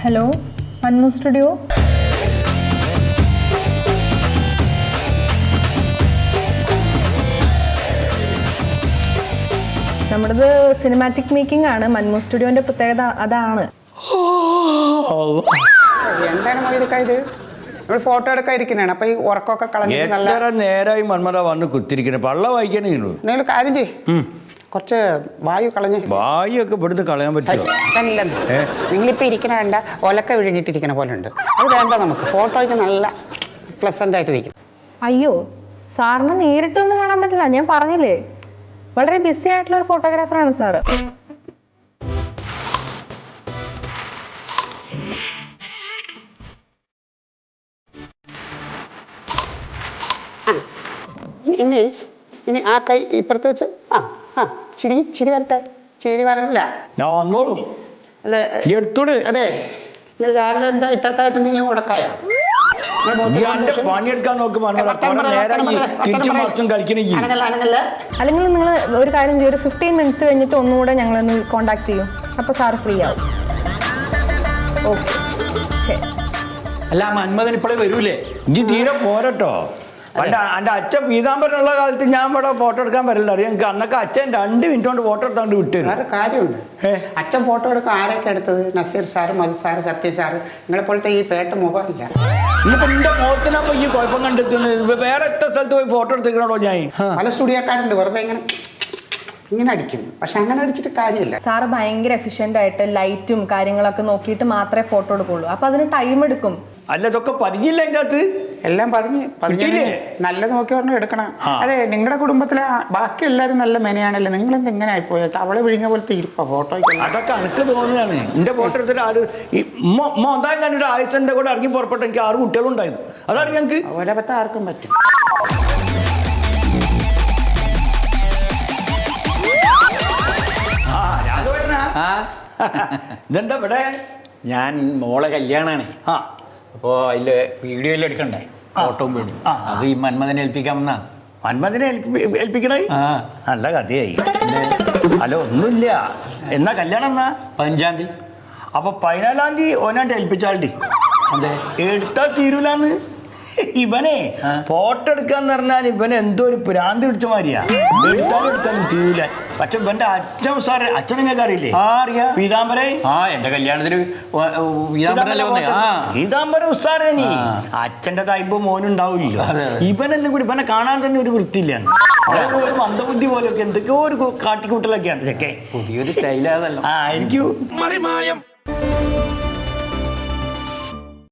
Hello, Manmu studio. നമ്മുടേത് cinematic making ആണ്. മന്മു സ്റ്റുഡിയോന്റെ പ്രത്യേകത അതാണ്. എന്താണ് മൊയ്തൊക്കെ ഇത്? നമ്മൾ ഫോട്ടോ എടുക്കാൻ ഇരിക്കുന്നതാണ്. അപ്പൊ ഈ ഉറക്കമൊക്കെ കളഞ്ഞിട്ട് നല്ല നേരായി മന്മത വന്ന് കുത്തിരിക്കുന്നത് പള്ള വായിക്കണേ. നിങ്ങൾ കാര്യം ചെയ്യ്, കുറച്ച് വായു കളഞ്ഞ്. വായു ഒക്കെ ഇവിടുന്ന് കളയാൻ പറ്റുമോ? നിങ്ങളിപ്പോൾ ഇരിക്കണ വേണ്ട, ഒലക്ക വിഴുങ്ങിട്ടിരിക്കണ പോലെ ഉണ്ട്. അത് വേണ്ട നമുക്ക്. ഫോട്ടോയ്ക്ക് നല്ല പ്ലസന്റ് ആയിട്ട് ഇരിക്കും. അയ്യോ, സാറിന് നേരിട്ടൊന്നും കാണാൻ പറ്റില്ല. ഞാൻ പറഞ്ഞില്ലേ, വളരെ ബിസി ആയിട്ടുള്ള ഒരു ഫോട്ടോഗ്രാഫറാണ് സാറ്. ഇനി ആ കൈ ഇപ്പുറത്ത് വെച്ച് ചിരി വരട്ടെ. ചിരി വരല്ല. ഞാൻ വന്നോളും. അല്ലേ? എടുത്തോട്. അതെ, രാവിലെ എന്താ ഇത്രത്തായിട്ട് നിങ്ങൾ ഉടക്കായ പണിയെടുക്കാൻ നോക്കും. അല്ലെങ്കിൽ നിങ്ങൾ ഒരു കാര്യം ചെയ്യും, ഒരു 15 മിനിറ്റ്സ് കഴിഞ്ഞിട്ട് ഒന്നുകൂടെ ഞങ്ങളൊന്ന് കോണ്ടാക്ട് ചെയ്യും. അപ്പൊ സാർ ഫ്രീ ആവും. ഓക്കെ, ശരി. അല്ല, മന്മഥൻ ഇപ്പോഴേ വരൂലേ? ഇനി തീരെ പോരട്ടോ. എൻ്റെ അച്ഛൻ പീതാംബരനുള്ള കാലത്ത് ഞാൻ ഇവിടെ ഫോട്ടോ എടുക്കാൻ വരില്ല. അറിയാം, അന്നൊക്കെ അച്ഛൻ 2 മിനിറ്റ് കൊണ്ട് ഫോട്ടോ എടുത്താണ്ട് വിട്ടു. വേറെ കാര്യമുണ്ട്. അച്ഛൻ ഫോട്ടോ എടുക്കാൻ ആരൊക്കെ എടുത്തത്? നസീർ സാറ്, മധു സാറ്, സത്യ സാറ്. നിങ്ങളെ പോലത്തെ ഈ പേട്ട മുഖമില്ല. ഇനിയിപ്പോ എന്റെ മുഖത്തിനപ്പോ ഈ കുഴപ്പം കണ്ടെത്തുന്നത്. വേറെ എത്ര സ്ഥലത്ത് പോയി ഫോട്ടോ എടുത്തിക്കണോ ഞാൻ? പല സ്റ്റുഡിയോക്കാരുണ്ട്, വെറുതെ ഇങ്ങനെ അടിക്കും. പക്ഷെ അങ്ങനെ അടിച്ചിട്ട് കാര്യമില്ല. സാറ് ഭയങ്കര എഫിഷ്യന്റ് ആയിട്ട് ലൈറ്റും കാര്യങ്ങളൊക്കെ നോക്കിയിട്ട് മാത്രമേ ഫോട്ടോ എടുക്കുള്ളൂ. അപ്പൊ അതിന് ടൈം എടുക്കും. അല്ല, ഇതൊക്കെ പതിഞ്ഞില്ല അതിൻ്റെ അകത്ത്. എല്ലാം പതിഞ്ഞില്ലേ? നല്ല നോക്കി പറഞ്ഞ് എടുക്കണം. അതെ, നിങ്ങളുടെ കുടുംബത്തിലെ ബാക്കി എല്ലാവരും നല്ല മെനയാണല്ലോ. നിങ്ങളെന്ത് ഇങ്ങനെ ആയിപ്പോയ അവളെ വിഴിഞ്ഞ പോലത്തെ ഇരിപ്പ ഫോട്ടോ? അതൊക്കെ എനിക്ക് തോന്നുകയാണ്. എന്റെ ഫോട്ടോ എടുത്തിട്ട് ആര് എന്തായാലും കണ്ടിട്ട് ആയുസിന്റെ കൂടെ ഇറങ്ങി പുറപ്പെട്ട എനിക്ക് 6 കുട്ടികളുണ്ടായിരുന്നു. അതാണ് ഞങ്ങൾക്ക് ഒരപത്ത് ആർക്കും പറ്റും. ഇതെന്താ ഇവിടെ? ഞാൻ മോളെ കല്യാണാണ്. അപ്പോൾ അതില് വീഡിയോയിൽ എടുക്കണ്ടേ, ഫോട്ടോയും വീടും. അത് ഈ മന്മഥനെ ഏൽപ്പിക്കാൻ വന്നാണ്. മന്മഥനെ ഏൽപ്പിക്കണേ? നല്ല കഥയായി. അല്ല, ഒന്നുമില്ല. എന്നാ കല്യാണം എന്നാ? 15-ാം തീയതി. അപ്പൊ 14-ാം തീയതി ഓനാണ്ട് ഏൽപ്പിച്ചാൾട്ടി. അതെ, എടുത്താൽ തീരൂലെന്ന്. ഇവനെ ഫോട്ടോ എടുക്കാന്ന് പറഞ്ഞാൽ ഇവനെ എന്തോ ഒരു ഭ്രാന്തി പിടിച്ച മാതിരിയാ. എടുത്താലും തീരൂല. പക്ഷെ ഇവന്റെ അച്ഛൻ സാറ്, അച്ഛൻ നിങ്ങൾക്ക് അറിയില്ലേ? അറിയാം. പീതാംബരേ. എന്റെ കല്യാണത്തിന് പീതാംബര ഉസ്താറേനി. അച്ഛന്റെ തൈമ്പ് മോനുണ്ടാവില്ലല്ലോ. ഇവനെല്ലാം കൂടി ഇവനെ കാണാൻ തന്നെ ഒരു വൃത്തിയില്ല. ഒരു മന്ദബുദ്ധി പോലെയൊക്കെ എന്തൊക്കെയോ ഒരു കാട്ടിക്കൂട്ടലൊക്കെയാണ് ഇതൊക്കെ. പുതിയൊരു സ്റ്റൈലാണല്ലോ. ആയിരിക്കും.